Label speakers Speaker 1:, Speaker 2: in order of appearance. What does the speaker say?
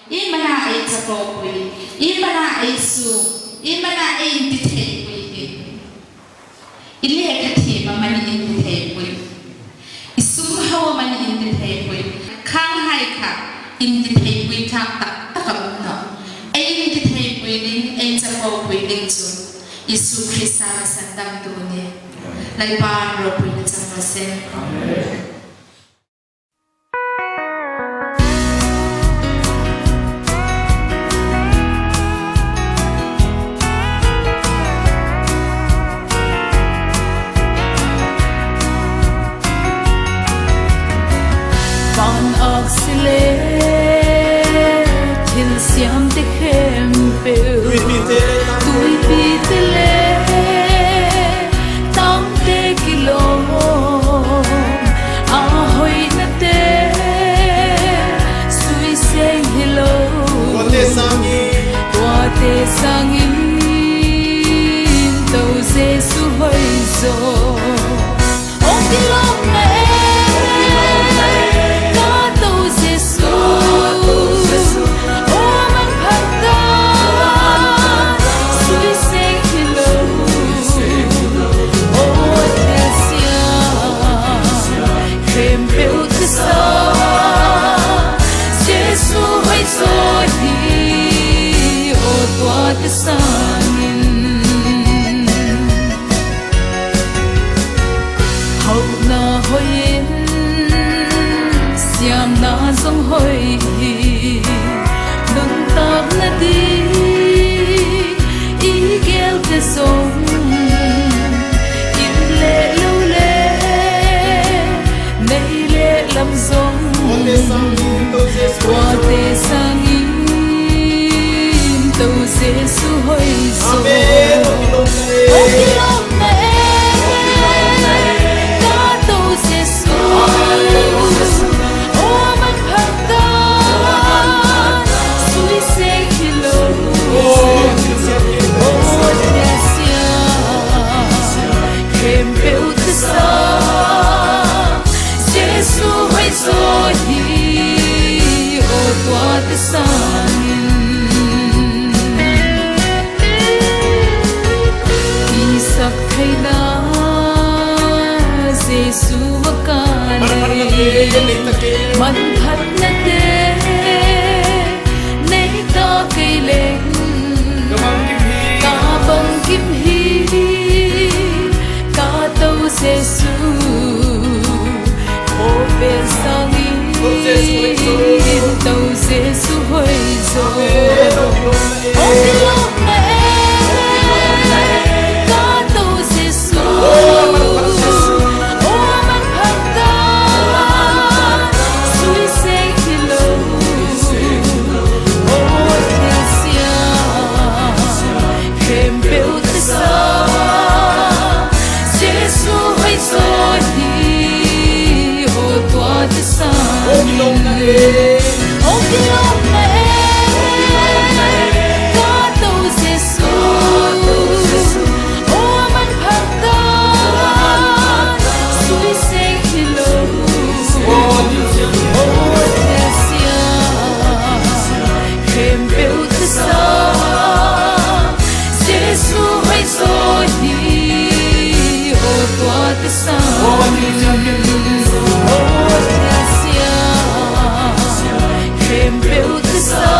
Speaker 1: in mana ai chapo pui in mana ai su in mana ai in tithei pui ile ka thi ma mani in tithei pui isum hawa mani in tithei pui khang hai kha in tithei pui tha tak tak no ai in tithei pui ding ai chapo pui ding chu Yesu Krista sandam tu ni lai ban ro pui na chang se amen.
Speaker 2: Siam te khem peu tui pi te le tam te kilo a hoi na te sui se hello tua te sangin to se su hoi zo o kilo me
Speaker 1: man phat na te nei ta cây leng ka bang kim hi ka tau se su o pe sang in tau se su hoi zo o lo me ka tau se su Build the sun.